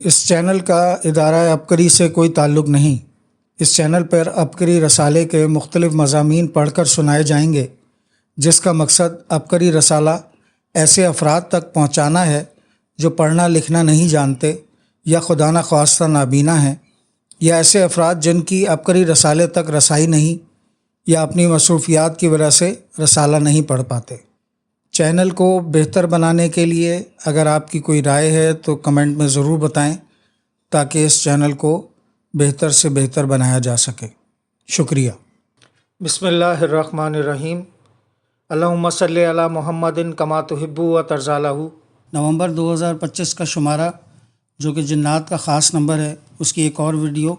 اس channel کا ادارہ عبقری سے کوئی تعلق نہیں۔ اس چینل پر عبقری رسالے کے مختلف مضامین پڑھ کر سنائے جائیں گے، جس کا مقصد عبقری رسالہ ایسے افراد تک پہنچانا ہے جو پڑھنا لکھنا نہیں جانتے یا خدا نخواستہ نابینا ہیں، یا ایسے افراد جن کی عبقری رسالے تک رسائی نہیں یا اپنی مصروفیات کی وجہ سے رسالہ نہیں پڑھ پاتے۔ چینل کو بہتر بنانے کے لیے اگر آپ کی کوئی رائے ہے تو کمنٹ میں ضرور بتائیں تاکہ اس چینل کو بہتر سے بہتر بنایا جا سکے۔ شکریہ۔ بسم اللہ الرحمن الرحیم۔ اللہم صلی علی محمد کما تحب و ترضی لہ۔ نومبر 2025 کا شمارہ جو کہ جنات کا خاص نمبر ہے، اس کی ایک اور ویڈیو۔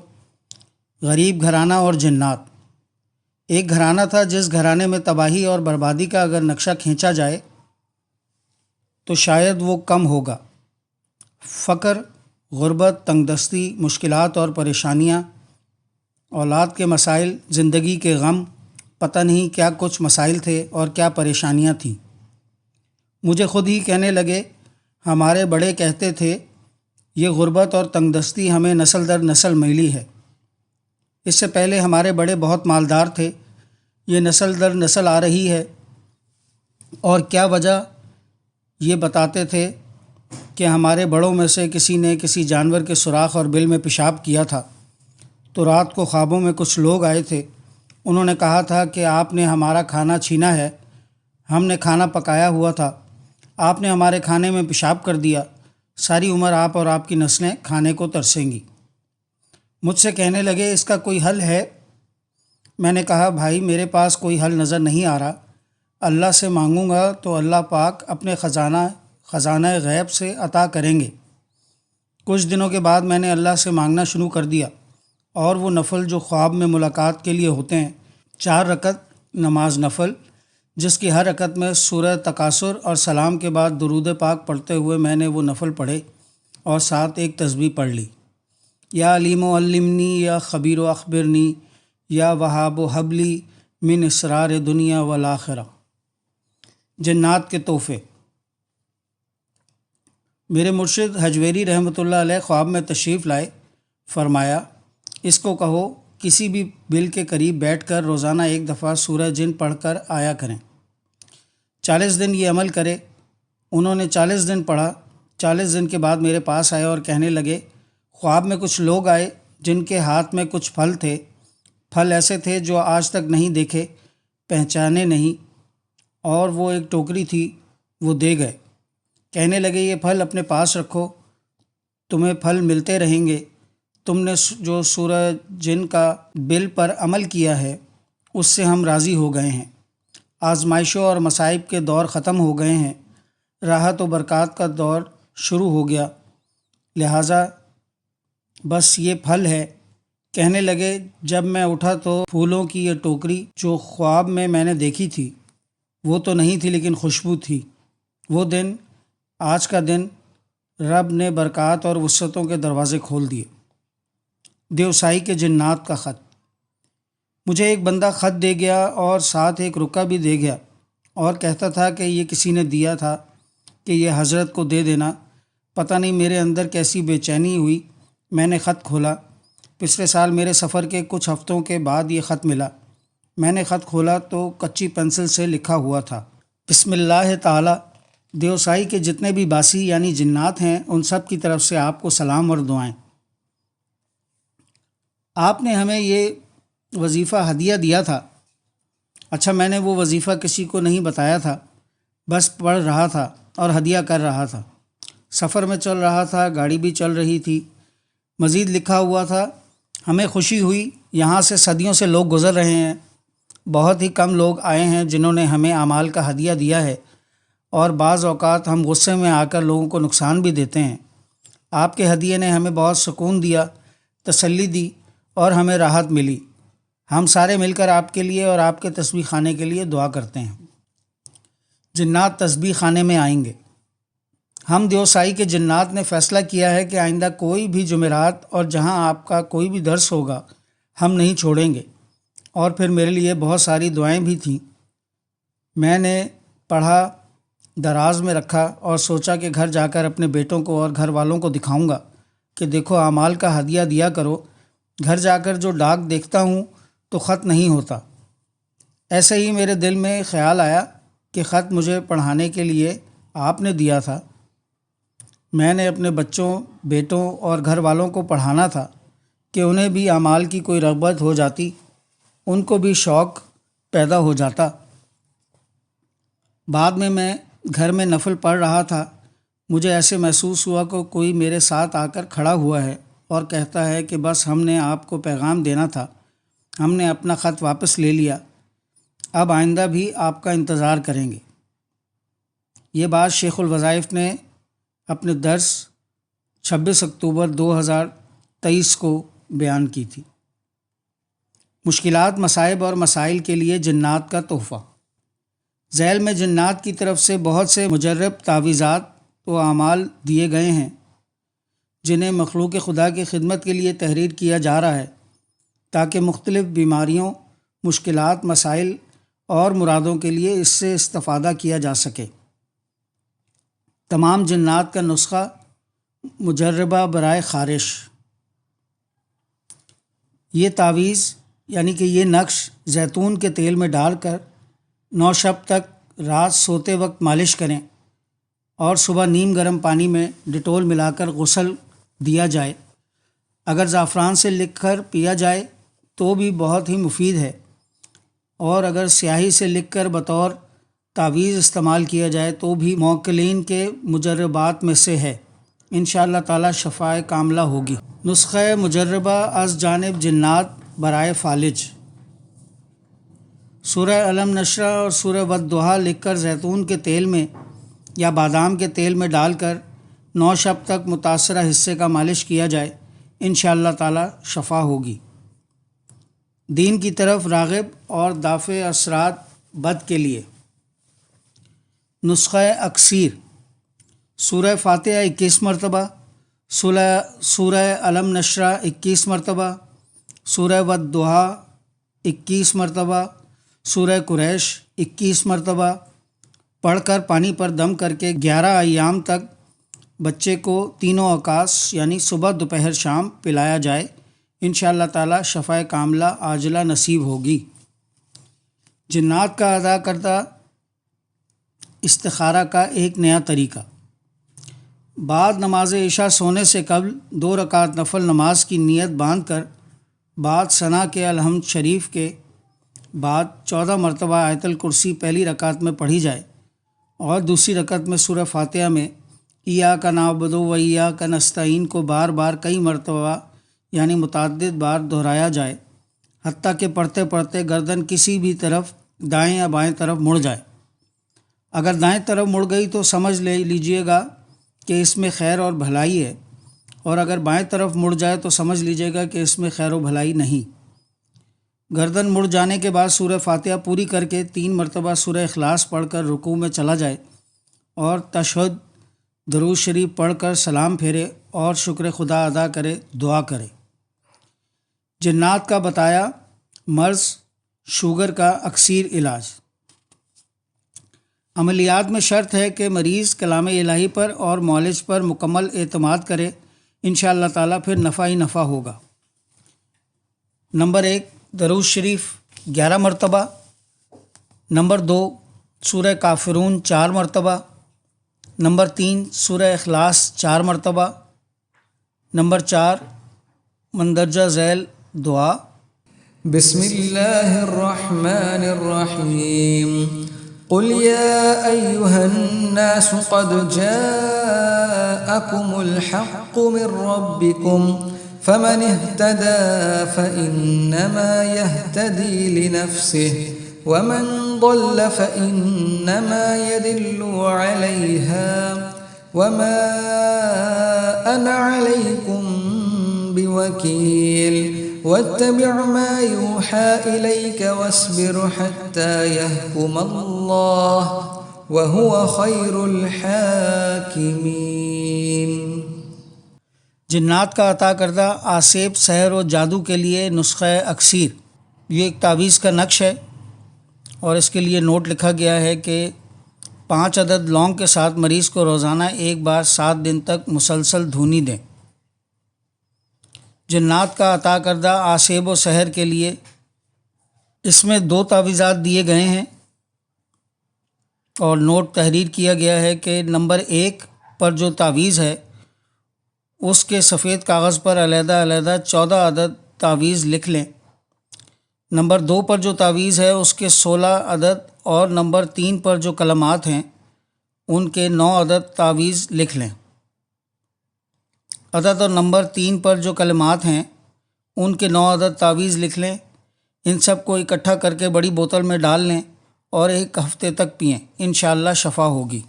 غریب گھرانہ اور جنات۔ ایک گھرانہ تھا جس گھرانے میں تباہی اور بربادی کا اگر نقشہ کھینچا جائے تو شاید وہ کم ہوگا۔ فقر، غربت، تنگ دستی، مشکلات اور پریشانیاں، اولاد کے مسائل، زندگی کے غم، پتہ نہیں کیا کچھ مسائل تھے اور کیا پریشانیاں تھیں۔ مجھے خود ہی کہنے لگے، ہمارے بڑے کہتے تھے یہ غربت اور تنگ دستی ہمیں نسل در نسل ملی ہے۔ اس سے پہلے ہمارے بڑے بہت مالدار تھے، یہ نسل در نسل آ رہی ہے۔ اور کیا وجہ؟ یہ بتاتے تھے کہ ہمارے بڑوں میں سے کسی نے کسی جانور کے سوراخ اور بل میں پیشاب کیا تھا، تو رات کو خوابوں میں کچھ لوگ آئے تھے۔ انہوں نے کہا تھا کہ آپ نے ہمارا کھانا چھینا ہے، ہم نے کھانا پکایا ہوا تھا، آپ نے ہمارے کھانے میں پیشاب کر دیا، ساری عمر آپ اور آپ کی نسلیں کھانے کو ترسیں گی۔ مجھ سے کہنے لگے، اس کا کوئی حل ہے؟ میں نے کہا، بھائی میرے پاس کوئی حل نظر نہیں آ رہا، اللہ سے مانگوں گا تو اللہ پاک اپنے خزانہ غیب سے عطا کریں گے۔ کچھ دنوں کے بعد میں نے اللہ سے مانگنا شروع کر دیا، اور وہ نفل جو خواب میں ملاقات کے لیے ہوتے ہیں، 4 رکعت نماز نفل، جس کی ہر رکعت میں سورہ تکاثر اور سلام کے بعد درود پاک پڑھتے ہوئے میں نے وہ نفل پڑھے اور ساتھ ایک تسبیح پڑھ لی۔ یا علیم و علمنی، یا خبیر و اخبرنی، یا وہاب و حبلی من اسرار دنیا والآخرہ۔ جنات کے تحفے۔ میرے مرشد حجویری رحمۃ اللہ علیہ خواب میں تشریف لائے، فرمایا، اس کو کہو کسی بھی بل کے قریب بیٹھ کر روزانہ ایک دفعہ سورہ جن پڑھ کر آیا کریں، 40 دن یہ عمل کرے۔ انہوں نے 40 دن پڑھا۔ 40 دن کے بعد میرے پاس آئے اور کہنے لگے، خواب میں کچھ لوگ آئے جن کے ہاتھ میں کچھ پھل تھے، پھل ایسے تھے جو آج تک نہیں دیکھے، پہچانے نہیں، اور وہ ایک ٹوکری تھی، وہ دے گئے۔ کہنے لگے، یہ پھل اپنے پاس رکھو، تمہیں پھل ملتے رہیں گے، تم نے جو سورہ جن کا بل پر عمل کیا ہے اس سے ہم راضی ہو گئے ہیں۔ آزمائشوں اور مصائب کے دور ختم ہو گئے ہیں، راحت و برکات کا دور شروع ہو گیا، لہٰذا بس یہ پھل ہے۔ کہنے لگے، جب میں اٹھا تو پھولوں کی یہ ٹوکری جو خواب میں نے دیکھی تھی وہ تو نہیں تھی، لیکن خوشبو تھی۔ وہ دن، آج کا دن، رب نے برکات اور وسعتوں کے دروازے کھول دیے۔ دیوسائی کے جنات کا خط۔ مجھے ایک بندہ خط دے گیا اور ساتھ ایک رکا بھی دے گیا، اور کہتا تھا کہ یہ کسی نے دیا تھا کہ یہ حضرت کو دے دینا۔ پتہ نہیں میرے اندر کیسی بے چینی ہوئی، میں نے خط کھولا۔ پچھلے سال میرے سفر کے کچھ ہفتوں کے بعد یہ خط ملا۔ میں نے خط کھولا تو کچی پنسل سے لکھا ہوا تھا، بسم اللہ تعالی، دیوسائی کے جتنے بھی باسی یعنی جنات ہیں ان سب کی طرف سے آپ کو سلام اور دعائیں۔ آپ نے ہمیں یہ وظیفہ ہدیہ دیا تھا۔ اچھا، میں نے وہ وظیفہ کسی کو نہیں بتایا تھا، بس پڑھ رہا تھا اور ہدیہ کر رہا تھا۔ سفر میں چل رہا تھا، گاڑی بھی چل رہی تھی۔ مزید لکھا ہوا تھا، ہمیں خوشی ہوئی، یہاں سے صدیوں سے لوگ گزر رہے ہیں، بہت ہی کم لوگ آئے ہیں جنہوں نے ہمیں اعمال کا ہدیہ دیا ہے، اور بعض اوقات ہم غصے میں آ کر لوگوں کو نقصان بھی دیتے ہیں۔ آپ کے ہدیے نے ہمیں بہت سکون دیا، تسلی دی اور ہمیں راحت ملی۔ ہم سارے مل کر آپ کے لیے اور آپ کے تسبیح خانے کے لیے دعا کرتے ہیں۔ جنات تسبیح خانے میں آئیں گے۔ ہم دیوسائی کے جنات نے فیصلہ کیا ہے کہ آئندہ کوئی بھی جمعرات اور جہاں آپ کا کوئی بھی درس ہوگا ہم نہیں چھوڑیں گے۔ اور پھر میرے لیے بہت ساری دعائیں بھی تھیں۔ میں نے پڑھا، دراز میں رکھا اور سوچا کہ گھر جا کر اپنے بیٹوں کو اور گھر والوں کو دکھاؤں گا۔ کہ دیکھو اعمال کا ہدیہ دیا کرو، گھر جا کر جو ڈاک دیکھتا ہوں تو خط نہیں ہوتا۔ ایسے ہی میرے دل میں خیال آیا کہ خط مجھے پڑھانے کے لیے آپ نے دیا تھا، میں نے اپنے بچوں، بیٹوں اور گھر والوں کو پڑھانا تھا کہ انہیں بھی اعمال کی کوئی رغبت ہو جاتی، ان کو بھی شوق پیدا ہو جاتا۔ بعد میں گھر میں نفل پڑھ رہا تھا، مجھے ایسے محسوس ہوا کہ کوئی میرے ساتھ آ کر کھڑا ہوا ہے اور کہتا ہے کہ بس ہم نے آپ کو پیغام دینا تھا، ہم نے اپنا خط واپس لے لیا، اب آئندہ بھی آپ کا انتظار کریں گے۔ یہ بات شیخ الوظائف نے اپنے درس 26 اکتوبر 2023 کو بیان کی تھی۔ مشکلات، مصائب اور مسائل کے لیے جنات کا تحفہ۔ ذیل میں جنات کی طرف سے بہت سے مجرب تعویذات و اعمال دیے گئے ہیں جنہیں مخلوق خدا کی خدمت کے لیے تحریر کیا جا رہا ہے تاکہ مختلف بیماریوں، مشکلات، مسائل اور مرادوں کے لیے اس سے استفادہ کیا جا سکے۔ تمام جنات کا نسخہ مجربہ برائے خارش۔ یہ تعویذ یعنی کہ یہ نقش زیتون کے تیل میں ڈال کر 9 شب تک رات سوتے وقت مالش کریں اور صبح نیم گرم پانی میں ڈیٹول ملا کر غسل دیا جائے۔ اگر زعفران سے لکھ کر پیا جائے تو بھی بہت ہی مفید ہے، اور اگر سیاہی سے لکھ کر بطور تعویذ استعمال کیا جائے تو بھی موکلین کے مجربات میں سے ہے، انشاءاللہ تعالی شفاء کاملہ ہوگی۔ نسخہ مجربہ از جانب جنات برائے فالج۔ سورہ علم نشرہ اور سورہ والضحیٰ لکھ کر زیتون کے تیل میں یا بادام کے تیل میں ڈال کر 9 شب تک متاثرہ حصے کا مالش کیا جائے، انشاءاللہ تعالی شفا ہوگی۔ دین کی طرف راغب اور دافع اثرات بد کے لیے نسخہ اکسیر۔ سورہ فاتحہ 21 مرتبہ، سورہ علم نشرہ 21 مرتبہ، سورہ والضحیٰ 21 مرتبہ، سورہ قریش 21 مرتبہ پڑھ کر پانی پر دم کر کے 11 ایام تک بچے کو تینوں اوقات یعنی صبح، دوپہر، شام پلایا جائے، انشاءاللہ تعالی شفاء کاملہ عاجلہ نصیب ہوگی۔ جنات کا ادا کردہ استخارہ کا ایک نیا طریقہ۔ بعد نماز عشاء سونے سے قبل 2 رکعت نفل نماز کی نیت باندھ کر بعد ثنا کے الحمد شریف کے بعد 14 مرتبہ آیت الکرسی پہلی رکعت میں پڑھی جائے اور دوسری رکعت میں سورہ فاتحہ میں ایاک نعبد و ایاک نستعین کو بار بار کئی مرتبہ یعنی متعدد بار دہرایا جائے، حتیٰ کہ پڑھتے پڑھتے گردن کسی بھی طرف دائیں یا بائیں طرف مڑ جائے۔ اگر دائیں طرف مڑ گئی تو سمجھ لیجئے گا کہ اس میں خیر اور بھلائی ہے، اور اگر بائیں طرف مڑ جائے تو سمجھ لیجئے گا کہ اس میں خیر و بھلائی نہیں۔ گردن مڑ جانے کے بعد سورہ فاتحہ پوری کر کے 3 مرتبہ سورہ اخلاص پڑھ کر رکوع میں چلا جائے اور تشہد، درود شریف پڑھ کر سلام پھیرے اور شکر خدا ادا کرے، دعا کرے۔ جنات کا بتایا مرض شوگر کا اکثیر علاج۔ عملیات میں شرط ہے کہ مریض کلام الہی پر اور معالج پر مکمل اعتماد کرے، انشاءاللہ تعالی پھر نفع ہی نفع ہوگا۔ نمبر 1 درود شریف 11 مرتبہ، نمبر 2 سورہ کافرون 4 مرتبہ، نمبر 3 سورہ اخلاص 4 مرتبہ، نمبر 4 مندرجہ ذیل دعا۔ بسم اللہ الرحمن الرحیم قل یا ایہا الناس قد جاءکم الحق من ربکم فمن اهتدى فإنما يهتدي لنفسه ومن ضل فإنما يدل عليها وما أنا عليكم بوكيل واتبع ما يوحى إليك واصبر حتى يحكم الله وهو خير الحاكمين۔ جنات کا عطا کردہ آسیب، سحر و جادو کے لیے نسخہ اکسیر۔ یہ ایک تعویذ کا نقش ہے اور اس کے لیے نوٹ لکھا گیا ہے کہ 5 عدد لونگ کے ساتھ مریض کو روزانہ ایک بار 7 دن تک مسلسل دھونی دیں۔ جنات کا عطا کردہ آصیب و سحر کے لیے اس میں 2 تعویذات دیے گئے ہیں اور نوٹ تحریر کیا گیا ہے کہ نمبر 1 پر جو تعویذ ہے اس کے سفید کاغذ پر علیحدہ علیحدہ 14 عدد تعویذ لکھ لیں، نمبر 2 پر جو تعویذ ہے اس کے 16 عدد اور نمبر 3 پر جو کلمات ہیں ان کے 9 عدد تعویذ لکھ لیں۔ عدد اور نمبر 3 پر جو کلمات ہیں ان کے 9 عدد تعویذ لکھ لیں، ان سب کو اکٹھا کر کے بڑی بوتل میں ڈال لیں اور 1 ہفتے تک پئیں، انشاءاللہ شفا ہوگی۔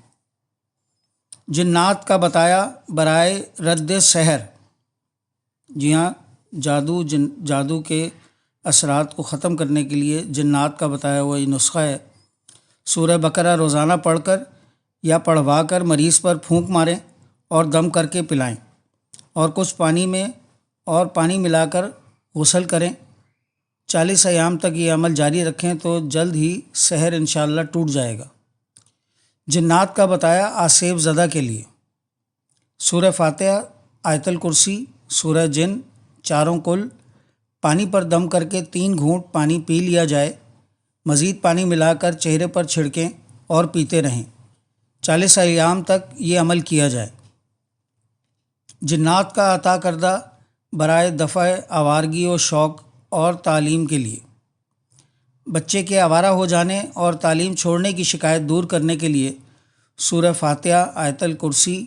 جنات کا بتایا برائے رد سحر، جی ہاں، جادو کے اثرات کو ختم کرنے کے لیے جنات کا بتایا ہوا یہ نسخہ ہے۔ سورہ بقرہ روزانہ پڑھ کر یا پڑھوا کر مریض پر پھونک ماریں اور دم کر کے پلائیں اور کچھ پانی ملا کر غسل کریں۔ 40 ایام تک یہ عمل جاری رکھیں تو جلد ہی سحر انشاءاللہ ٹوٹ جائے گا۔ جنات کا بتایا آصیب زدہ کے لیے سورہ فاتحہ، آیت الکرسی، سورہ جن، چاروں کل، پانی پر دم کر کے 3 گھونٹ پانی پی لیا جائے، مزید پانی ملا کر چہرے پر چھڑکیں اور پیتے رہیں، 40 ایام تک یہ عمل کیا جائے۔ جنات کا عطا کردہ برائے دفع آوارگی و شوق اور تعلیم کے لیے بچے کے آوارہ ہو جانے اور تعلیم چھوڑنے کی شکایت دور کرنے کے لیے سورہ فاتحہ، آیت الکرسی،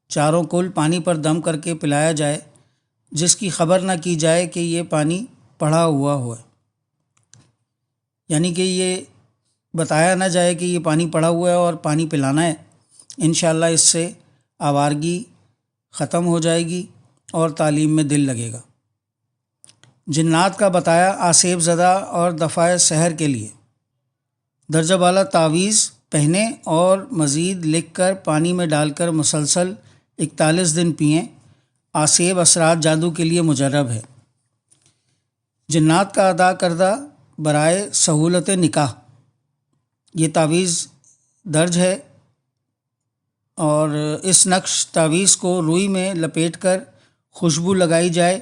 چاروں کل پانی پر دم کر کے پلایا جائے، جس کی خبر نہ کی جائے کہ یہ پانی پڑھا ہوا ہے، یعنی کہ یہ بتایا نہ جائے کہ یہ پانی پڑھا ہوا ہے اور پانی پلانا ہے۔ انشاءاللہ اس سے آوارگی ختم ہو جائے گی اور تعلیم میں دل لگے گا۔ جنات کا بتایا آصیب زدہ اور دفع سحر کے لیے درجہ بالا تعویذ پہنے اور مزید لکھ کر پانی میں ڈال کر مسلسل 41 دن پئیں، آصیب اثرات جادو کے لیے مجرب ہے۔ جنات کا ادا کردہ برائے سہولت نکاح، یہ تعویذ درج ہے اور اس نقش تعویذ کو روئی میں لپیٹ کر خوشبو لگائی جائے،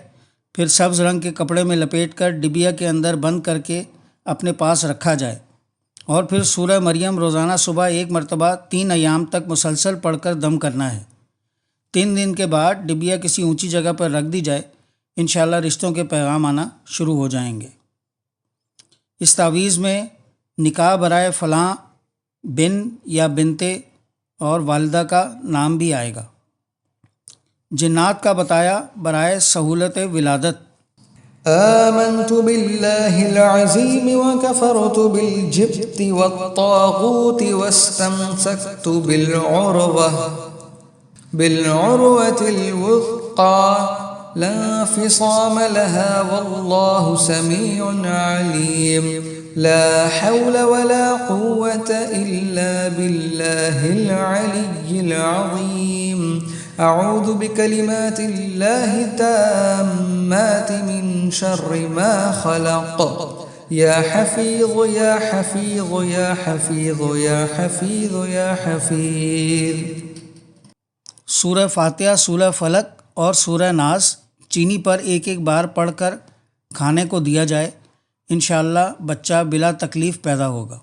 پھر سبز رنگ کے کپڑے میں لپیٹ کر ڈبیا کے اندر بند کر کے اپنے پاس رکھا جائے اور پھر سورہ مریم روزانہ صبح 1 مرتبہ 3 ایام تک مسلسل پڑھ کر دم کرنا ہے۔ 3 دن کے بعد ڈبیا کسی اونچی جگہ پر رکھ دی جائے، انشاءاللہ رشتوں کے پیغام آنا شروع ہو جائیں گے۔ اس تعویذ میں نکاح برائے فلاں بن یا بنتے اور والدہ کا نام بھی آئے گا۔ جنات کا بتایا برائے سہولت ولادت آمنت باللہ العظیم وکفرت بالجبت والطاغوت واستمسکت بالعروة الوثقى لا انفصام لها والله سميع عليم لا حول ولا قوة إلا بالله العلي العظيم أعوذ بكلمات الله التامات من شر ما خلق يا حفيظ يا حفيظ يا حفيظ يا حفيظ يا حفيظ۔ سورہ فاتحہ، سورہ فلق اور سورہ ناس چینی پر 1 بار پڑھ کر کھانے کو دیا جائے، انشاءاللہ بچہ بلا تکلیف پیدا ہوگا۔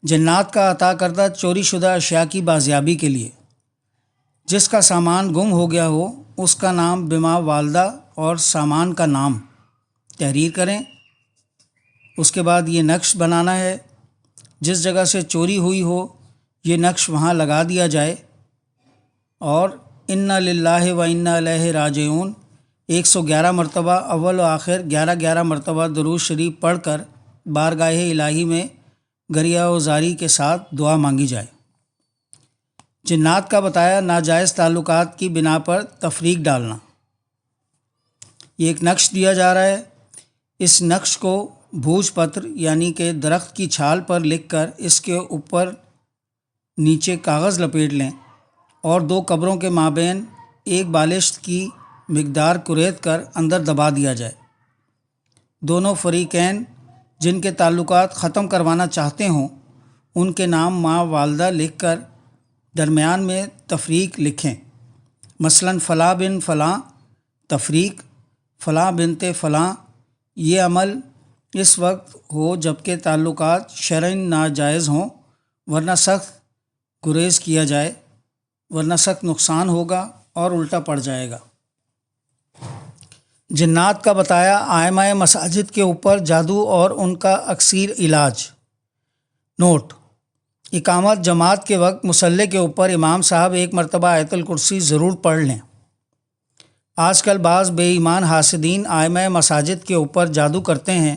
جنات کا عطا کردہ چوری شدہ اشیاء کی بازیابی کے لیے جس کا سامان گم ہو گیا ہو اس کا نام بما والدہ اور سامان کا نام تحریر کریں، اس کے بعد یہ نقش بنانا ہے، جس جگہ سے چوری ہوئی ہو یہ نقش وہاں لگا دیا جائے اور انا للہ و انا الیہ راجعون 111 مرتبہ اول و آخر 11 مرتبہ درود شریف پڑھ کر بارگاہ الہی میں گریہ و زاری کے ساتھ دعا مانگی جائے۔ جنات کا بتایا ناجائز تعلقات کی بنا پر تفریق ڈالنا، یہ ایک نقش دیا جا رہا ہے، اس نقش کو بھوج پتر یعنی کہ درخت کی چھال پر لکھ کر اس کے اوپر نیچے کاغذ لپیٹ لیں اور 2 قبروں کے مابین 1 بالشت کی مقدار کریت کر اندر دبا دیا جائے۔ دونوں فریقین جن کے تعلقات ختم کروانا چاہتے ہوں ان کے نام ماں والدہ لکھ کر درمیان میں تفریق لکھیں، مثلاً فلاں بن فلاں تفریق فلاں بنت فلاں یہ عمل اس وقت ہو جب کہ تعلقات شرعاً ناجائز ہوں، ورنہ سخت گریز کیا جائے، ورنہ سخت نقصان ہوگا اور الٹا پڑ جائے گا۔ جنات کا بتایا ائمہ مساجد کے اوپر جادو اور ان کا اکثیر علاج۔ نوٹ: اقامت جماعت کے وقت مصلی کے اوپر امام صاحب ایک مرتبہ آیت الکرسی ضرور پڑھ لیں۔ آج کل بعض بے ایمان حاسدین ائمہ مساجد کے اوپر جادو کرتے ہیں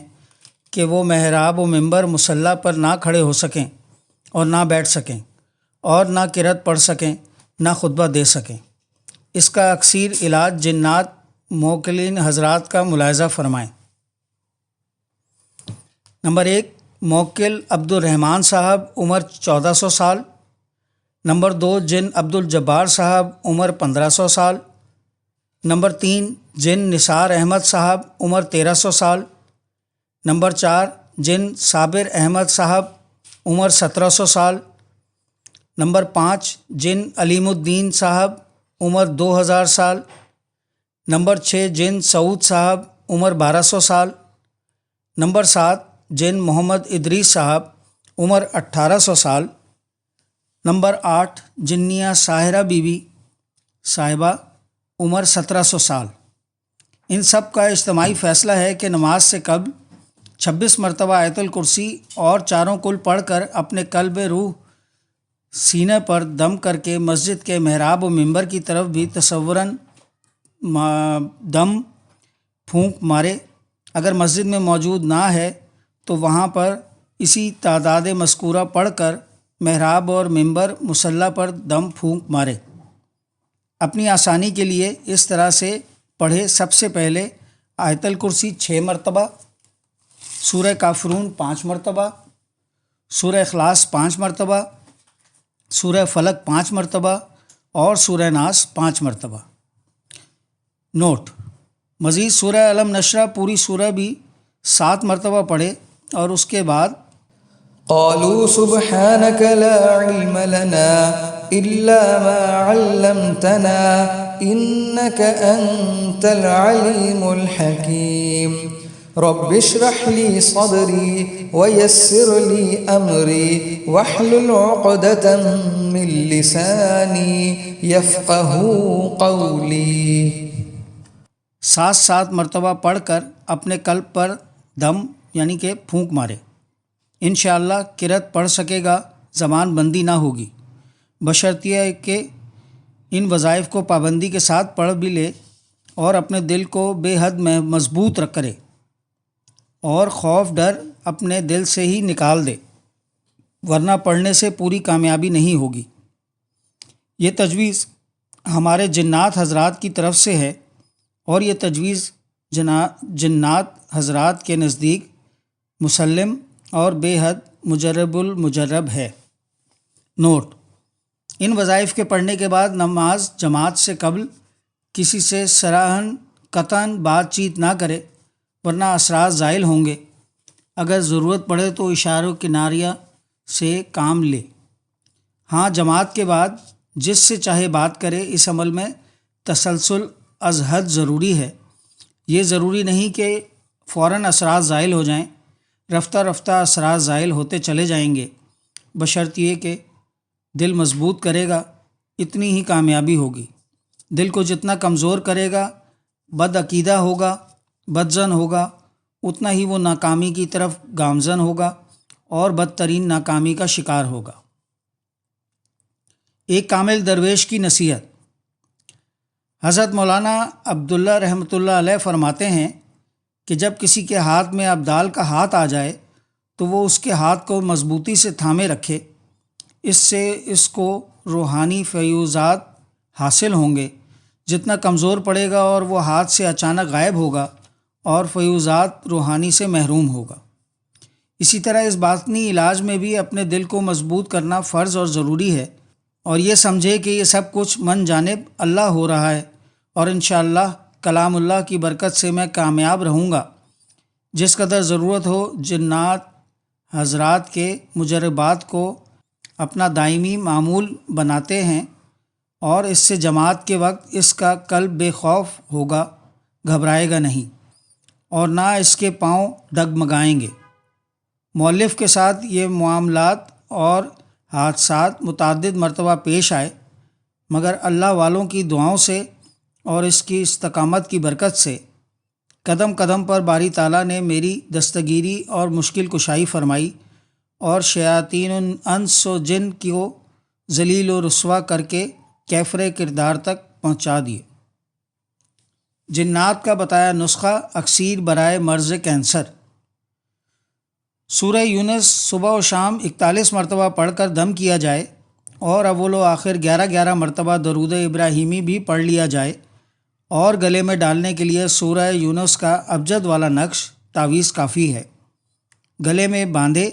کہ وہ محراب و منبر مصلی پر نہ کھڑے ہو سکیں اور نہ بیٹھ سکیں اور نہ قرات پڑھ سکیں نہ خطبہ دے سکیں۔ اس کا اکثیر علاج جنات موکلین حضرات کا ملاحظہ فرمائیں۔ نمبر 1، موکل عبد الرحمن صاحب، عمر 1400 سال۔ نمبر 2، جن عبد الجبار صاحب، عمر 1500 سال۔ نمبر 3، جن نثار احمد صاحب، عمر 1300 سال۔ نمبر 4، جن صابر احمد صاحب، عمر 1700 سال۔ نمبر 5، جن علیم الدین صاحب، عمر 2000 سال۔ نمبر 6، جن سعود صاحب، عمر 1200 سال۔ نمبر 7، جن محمد ادریس صاحب، عمر 1800 سال۔ نمبر 8، جنیہ ساحرہ بی بی صاحبہ، عمر 1700 سال۔ ان سب کا اجتماعی فیصلہ ہے کہ نماز سے قبل 26 مرتبہ آیت الکرسی اور چاروں کل پڑھ کر اپنے قلب روح سینے پر دم کر کے مسجد کے محراب و منبر کی طرف بھی تصوراً دم پھونک مارے۔ اگر مسجد میں موجود نہ ہے تو وہاں پر اسی تعداد مذکورہ پڑھ کر محراب اور منبر مصلی پر دم پھونک مارے۔ اپنی آسانی کے لیے اس طرح سے پڑھے: سب سے پہلے آیت الکرسی 6 مرتبہ، سورہ کافرون 5 مرتبہ، سورہ اخلاص 5 مرتبہ، سورہ فلق 5 مرتبہ اور سورہ ناس 5 مرتبہ۔ نوٹ: مزید سورہ علم نشرہ پوری سورہ بھی 7 مرتبہ پڑھے اور اس کے بعد قالوا سبحانك لا علم لنا إلا ما علمتنا إنك أنت العليم الحكيم رب اشرح لي صدري ويسر لي أمري واحلل عقدة من لساني يفقهوا قولي۔ 7 مرتبہ پڑھ کر اپنے قلب پر دم یعنی کہ پھونک مارے۔ انشاءاللہ قرات پڑھ سکے گا، زبان بندی نہ ہوگی، بشرطیہ کہ ان وظائف کو پابندی کے ساتھ پڑھ بھی لے اور اپنے دل کو بے حد مضبوط کرے اور خوف ڈر اپنے دل سے ہی نکال دے، ورنہ پڑھنے سے پوری کامیابی نہیں ہوگی۔ یہ تجویز ہمارے جنات حضرات کی طرف سے ہے اور یہ تجویز جنات حضرات کے نزدیک مسلم اور بے حد مجرب المجرب ہے۔ نوٹ: ان وظائف کے پڑھنے کے بعد نماز جماعت سے قبل کسی سے صراحاً قطعاً بات چیت نہ کرے، ورنہ اثرات زائل ہوں گے۔ اگر ضرورت پڑے تو اشارہ کناریہ سے کام لے۔ ہاں، جماعت کے بعد جس سے چاہے بات کرے۔ اس عمل میں تسلسل از حد ضروری ہے۔ یہ ضروری نہیں کہ فوراً اثرات زائل ہو جائیں، رفتہ رفتہ اثرات زائل ہوتے چلے جائیں گے، بشرطیہ کہ دل مضبوط کرے گا، اتنی ہی کامیابی ہوگی۔ دل کو جتنا کمزور کرے گا، بد عقیدہ ہوگا، بدظن ہوگا، اتنا ہی وہ ناکامی کی طرف گامزن ہوگا اور بدترین ناکامی کا شکار ہوگا۔ ایک کامل درویش کی نصیحت۔ حضرت مولانا عبداللہ رحمۃ اللہ علیہ فرماتے ہیں کہ جب کسی کے ہاتھ میں ابدال کا ہاتھ آ جائے تو وہ اس کے ہاتھ کو مضبوطی سے تھامے رکھے، اس سے اس کو روحانی فیوزات حاصل ہوں گے۔ جتنا کمزور پڑے گا اور وہ ہاتھ سے اچانک غائب ہوگا اور فیوزات روحانی سے محروم ہوگا۔ اسی طرح اس باطنی علاج میں بھی اپنے دل کو مضبوط کرنا فرض اور ضروری ہے، اور یہ سمجھے کہ یہ سب کچھ من جانب اللہ ہو رہا ہے اور انشاءاللہ کلام اللہ کی برکت سے میں کامیاب رہوں گا۔ جس قدر ضرورت ہو جنات حضرات کے مجربات کو اپنا دائمی معمول بناتے ہیں اور اس سے جماعت کے وقت اس کا قلب بے خوف ہوگا گھبرائے گا نہیں اور نہ اس کے پاؤں ڈگمگائیں گے۔ مؤلف کے ساتھ یہ معاملات اور حادثات متعدد مرتبہ پیش آئے، مگر اللہ والوں کی دعاؤں سے اور اس کی استقامت کی برکت سے قدم قدم پر باری تعالیٰ نے میری دستگیری اور مشکل کشائی فرمائی اور شیاطین انس و جن کو ذلیل و رسوا کر کے کیفر کردار تک پہنچا دیے۔ جنات کا بتایا نسخہ اکسیر برائے مرض کینسر۔ سورہ یونس صبح و شام 41 مرتبہ پڑھ کر دم کیا جائے اور اول و آخر 11 مرتبہ درود ابراہیمی بھی پڑھ لیا جائے، اور گلے میں ڈالنے کے لیے سورہ یونس کا ابجد والا نقش تعویذ کافی ہے۔ گلے میں باندھے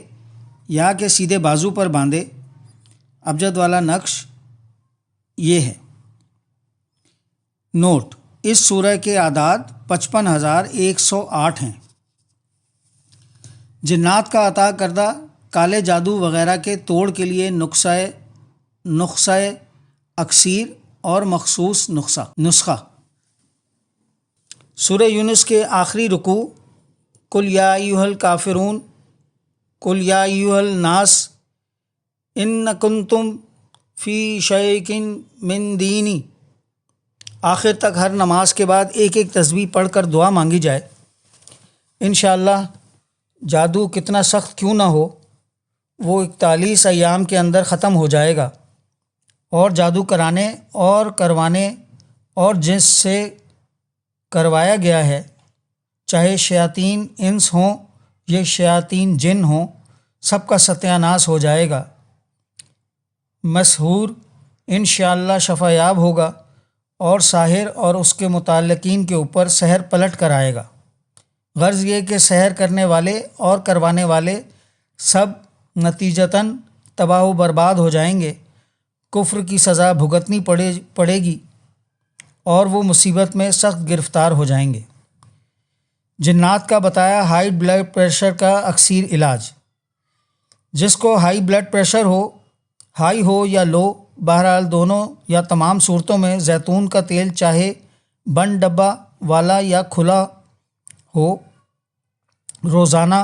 یا کہ سیدھے بازو پر باندھے۔ ابجد والا نقش یہ ہے۔ نوٹ: اس سورہ کے اعداد 55,108 ہیں۔ جنات کا عطا کردہ کالے جادو وغیرہ کے توڑ کے لیے نسخہ اکسیر اور مخصوص نسخہ۔ سورہ یونس کے آخری رکوع قل یا ایھا الکافرون قل یا ایھا الناس ان کنتم فی شیک من دینی، آخر تک ہر نماز کے بعد ایک ایک تسبیح پڑھ کر دعا مانگی جائے۔ انشاءاللہ جادو کتنا سخت کیوں نہ ہو، وہ 41 ایام کے اندر ختم ہو جائے گا، اور جادو کرانے اور کروانے اور جس سے کروایا گیا ہے، چاہے شیاطین انس ہوں یا شیاطین جن ہوں، سب کا ستیہ ناش ہو جائے گا۔ مسحور انشاءاللہ شفا یاب ہوگا اور ساحر اور اس کے متعلقین کے اوپر سحر پلٹ کر آئے گا۔ غرض یہ کہ سحر کرنے والے اور کروانے والے سب نتیجتاً تباہ و برباد ہو جائیں گے، کفر کی سزا بھگتنی پڑے گی اور وہ مصیبت میں سخت گرفتار ہو جائیں گے۔ جنات کا بتایا ہائی بلڈ پریشر کا اکثیر علاج۔ جس کو ہائی بلڈ پریشر ہو، ہائی ہو یا لو، بہرحال دونوں یا تمام صورتوں میں زیتون کا تیل چاہے بند ڈبہ والا یا کھلا ہو، روزانہ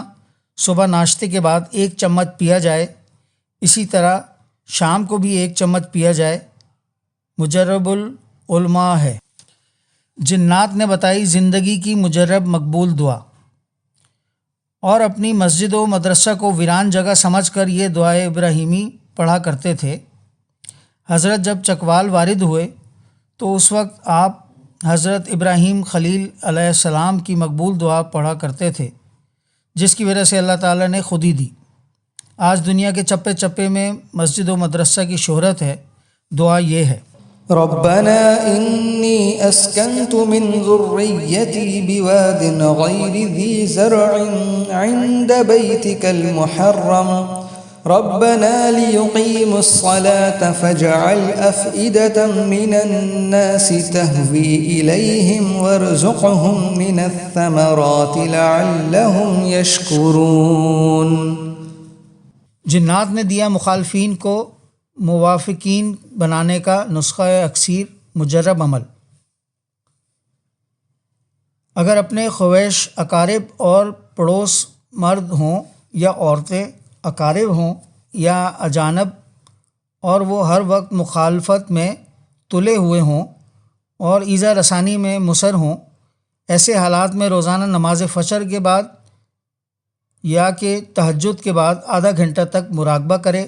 صبح ناشتے کے بعد 1 چمچ پیا جائے، اسی طرح شام کو بھی 1 چمچ پیا جائے۔ مجرب العلماء ہے۔ جنات نے بتائی زندگی کی مجرب مقبول دعا، اور اپنی مسجد و مدرسہ کو ویران جگہ سمجھ کر یہ دعائے ابراہیمی پڑھا کرتے تھے۔ حضرت جب چکوال وارد ہوئے تو اس وقت آپ حضرت ابراہیم خلیل علیہ السلام کی مقبول دعا پڑھا کرتے تھے، جس کی وجہ سے اللہ تعالیٰ نے خود ہی دی۔ آج دنیا کے چپے چپے میں مسجد و مدرسہ کی شہرت ہے۔ دعا یہ ہے: ربنا انی اسکنت من ذریتی بواد غیر ذی زرع عند بیتک المحرم ربنا لیقیموا الصلاة فاجعل افئدة من الناس تهوی الیہم وارزقهم من الثمرات لعلهم یشکرون۔ جنات نے دیا مخالفین کو موافقین بنانے کا نسخہ اکسیر مجرب عمل۔ اگر اپنے خویش اقارب اور پڑوس مرد ہوں یا عورتیں، اقارب ہوں یا اجانب، اور وہ ہر وقت مخالفت میں تلے ہوئے ہوں اور ایذا رسانی میں مصر ہوں، ایسے حالات میں روزانہ نماز فجر کے بعد یا کہ تہجد کے بعد آدھا گھنٹہ تک مراقبہ کرے،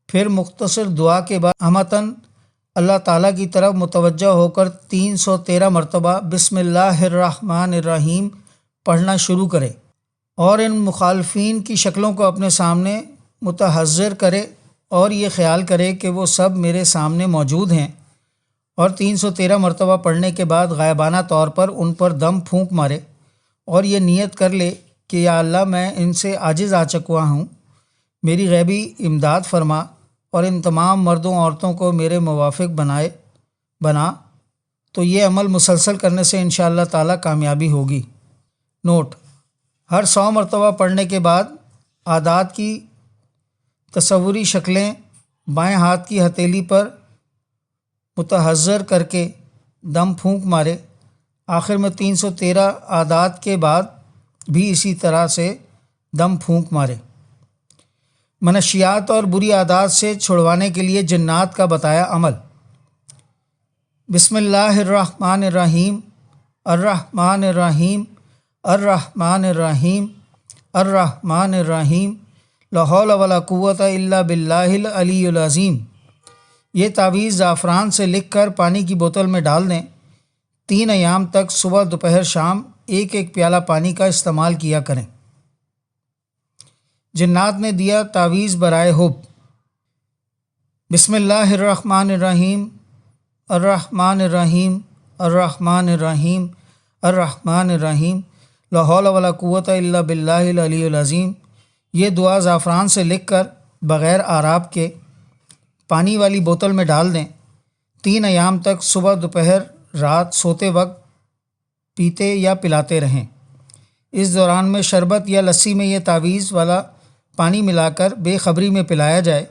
پھر مختصر دعا کے بعد ہمتاً اللہ تعالیٰ کی طرف متوجہ ہو کر 313 مرتبہ بسم اللہ الرحمن الرحیم پڑھنا شروع کرے، اور ان مخالفین کی شکلوں کو اپنے سامنے متحضر کرے اور یہ خیال کرے کہ وہ سب میرے سامنے موجود ہیں، اور 313 مرتبہ پڑھنے کے بعد غائبانہ طور پر ان پر دم پھونک مارے اور یہ نیت کر لے کہ یا اللہ میں ان سے عاجز آ چکا ہوں، میری غیبی امداد فرما اور ان تمام مردوں عورتوں کو میرے موافق بنا۔ تو یہ عمل مسلسل کرنے سے انشاءاللہ تعالیٰ کامیابی ہوگی۔ نوٹ: ہر 100 مرتبہ پڑھنے کے بعد عادات کی تصوری شکلیں بائیں ہاتھ کی ہتھیلی پر متحضر کر کے دم پھونک مارے۔ آخر میں 313 عادات کے بعد بھی اسی طرح سے دم پھونک مارے۔ منشیات اور بری عادات سے چھڑوانے کے لیے جنات کا بتایا عمل۔ بسم اللہ الرحمن الرحیم، الرحمن الرحیم، الرحمن الرحیم، الرحمن الرحیم، لا حول ولا قوت الا باللہ العلی العظیم۔ یہ تعویذ زعفران سے لکھ کر پانی کی بوتل میں ڈال دیں۔ 3 ایام تک صبح دوپہر شام ایک ایک پیالہ پانی کا استعمال کیا کریں۔ جنات نے دیا تعویذ برائے حب۔ بسم اللہ الرحمن الرحیم، الرحمن الرحیم، الرحمن الرحیم، الرحمن الرحیم، لا حول ولا قوت الا باللہ العلی العظیم۔ یہ دعا زعفران سے لکھ کر بغیر آراب کے پانی والی بوتل میں ڈال دیں۔ 3 ایام تک صبح دوپہر رات سوتے وقت پیتے یا پلاتے رہیں۔ اس دوران میں شربت یا لسی میں یہ تعویذ والا پانی ملا کر بے خبری میں پلایا جائے۔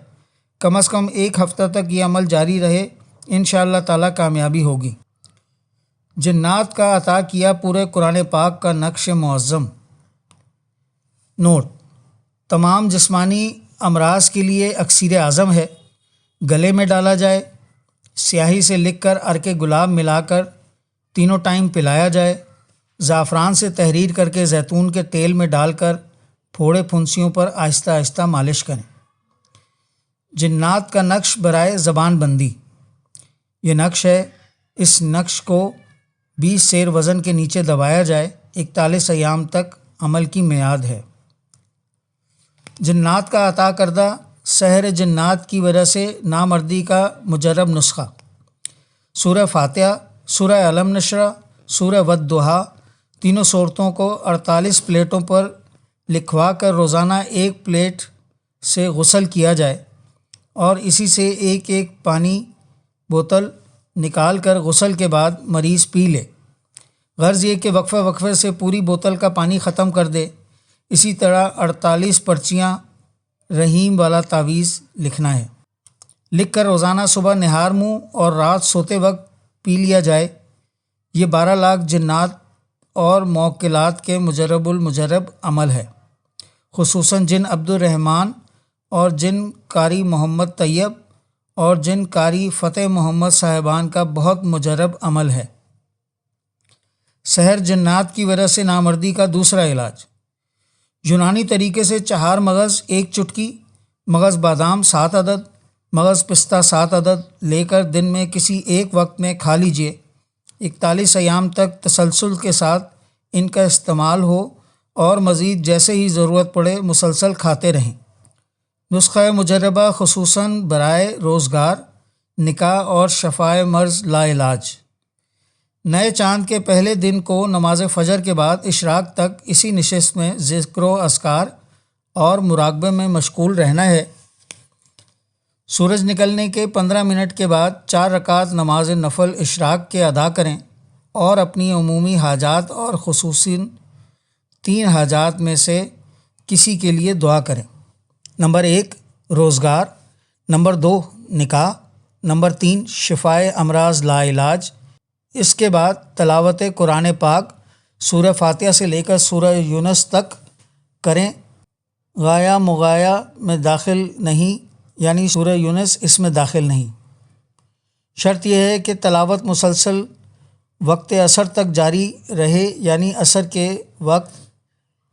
کم از کم 1 ہفتہ تک یہ عمل جاری رہے، انشاءاللہ تعالیٰ کامیابی ہوگی۔ جنات کا عطا کیا پورے قرآن پاک کا نقش معظم۔ نوٹ: تمام جسمانی امراض کے لیے اکسیر اعظم ہے۔ گلے میں ڈالا جائے، سیاہی سے لکھ کر عرق گلاب ملا کر تینوں ٹائم پلایا جائے۔ زعفران سے تحریر کر کے زیتون کے تیل میں ڈال کر پھوڑے پھنسیوں پر آہستہ آہستہ مالش کریں۔ جنات کا نقش برائے زبان بندی۔ یہ نقش ہے، اس نقش کو 20 سیر وزن کے نیچے دبایا جائے۔ 41 ایام تک عمل کی میعاد ہے۔ جنات کا عطا کردہ سحر جنات کی وجہ سے نامردی کا مجرب نسخہ۔ سورہ فاتحہ، سورہ علم نشرہ، سورہ والضحیٰ، تینوں صورتوں کو 48 پلیٹوں پر لکھوا کر روزانہ 1 پلیٹ سے غسل کیا جائے اور اسی سے ایک ایک پانی بوتل نکال کر غسل کے بعد مریض پی لے۔ غرض یہ کہ وقفے وقفے سے پوری بوتل کا پانی ختم کر دے۔ اسی طرح 48 پرچیاں رحیم والا تعویذ لکھنا ہے۔ لکھ کر روزانہ صبح نہار منہ اور رات سوتے وقت پی لیا جائے۔ یہ 12 لاکھ جنات اور موکلات کے مجرب المجرب عمل ہے، خصوصاً جن عبد الرحمن اور جن قاری محمد طیب اور جن قاری فتح محمد صاحبان کا بہت مجرب عمل ہے۔ سحر جنات کی وجہ سے نامردی کا دوسرا علاج۔ یونانی طریقے سے 4 مغز 1 چٹکی، مغز بادام 7 عدد، مغز پستہ 7 عدد لے کر دن میں کسی ایک وقت میں کھا لیجیے۔ 41 ایام تک تسلسل کے ساتھ ان کا استعمال ہو اور مزید جیسے ہی ضرورت پڑے مسلسل کھاتے رہیں۔ نسخہ مجربہ خصوصاً برائے روزگار، نکاح اور شفائے مرض لا علاج۔ نئے چاند کے پہلے دن کو نماز فجر کے بعد اشراق تک اسی نشست میں ذکر و اذکار اور مراقبے میں مشغول رہنا ہے۔ سورج نکلنے کے 15 منٹ کے بعد 4 رکعت نماز نفل اشراق کے ادا کریں اور اپنی عمومی حاجات اور خصوصاً 3 حاجات میں سے کسی کے لیے دعا کریں۔ نمبر 1 روزگار، نمبر 2 نکاح، نمبر 3 شفائے امراض لا علاج۔ اس کے بعد تلاوت قرآن پاک سورہ فاتحہ سے لے کر سورہ یونس تک کریں۔ غایا مغایا میں داخل نہیں، یعنی سورہ یونس اس میں داخل نہیں۔ شرط یہ ہے کہ تلاوت مسلسل وقت عصر تک جاری رہے، یعنی عصر کے وقت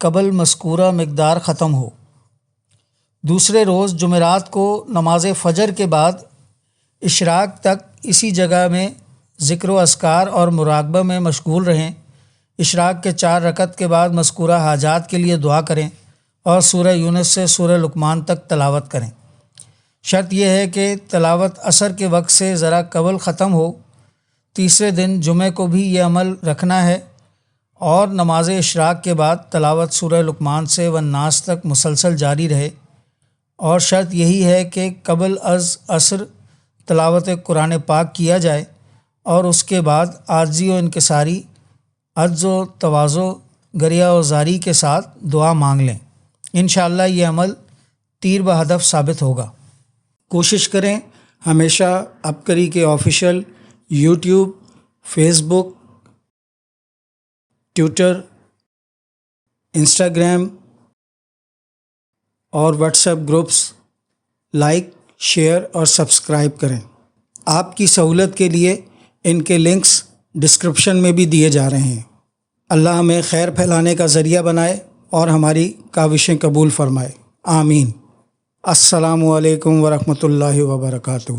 قبل مذکورہ مقدار ختم ہو۔ دوسرے روز جمعرات کو نماز فجر کے بعد اشراق تک اسی جگہ میں ذکر و اذکار اور مراقبہ میں مشغول رہیں۔ اشراق کے 4 رکعت کے بعد مذکورہ حاجات کے لیے دعا کریں اور سورہ یونس سے سورہ لقمان تک تلاوت کریں۔ شرط یہ ہے کہ تلاوت عصر کے وقت سے ذرا قبل ختم ہو۔ تیسرے دن جمعہ کو بھی یہ عمل رکھنا ہے اور نماز اشراق کے بعد تلاوت سورہ لقمان سے والناس تک مسلسل جاری رہے، اور شرط یہی ہے کہ قبل از عصر تلاوت قرآن پاک کیا جائے اور اس کے بعد عاجزی و انکساری، عجز و تواضع، گریہ و زاری کے ساتھ دعا مانگ لیں۔ انشاءاللہ یہ عمل تیر بہدف ثابت ہوگا۔ کوشش کریں ہمیشہ عبقری کے آفیشیل یوٹیوب، فیس بک ٹویٹر، انسٹاگرام اور what's app groups like, share اور سبسکرائب کریں۔ آپ کی سہولت کے لیے ان کے لنکس ڈسکرپشن میں بھی دیے جا رہے ہیں۔ اللہ ہمیں خیر پھیلانے کا ذریعہ بنائے اور ہماری کاوشیں قبول فرمائے، آمین۔ السلام علیکم ورحمۃ اللہ وبرکاتہ۔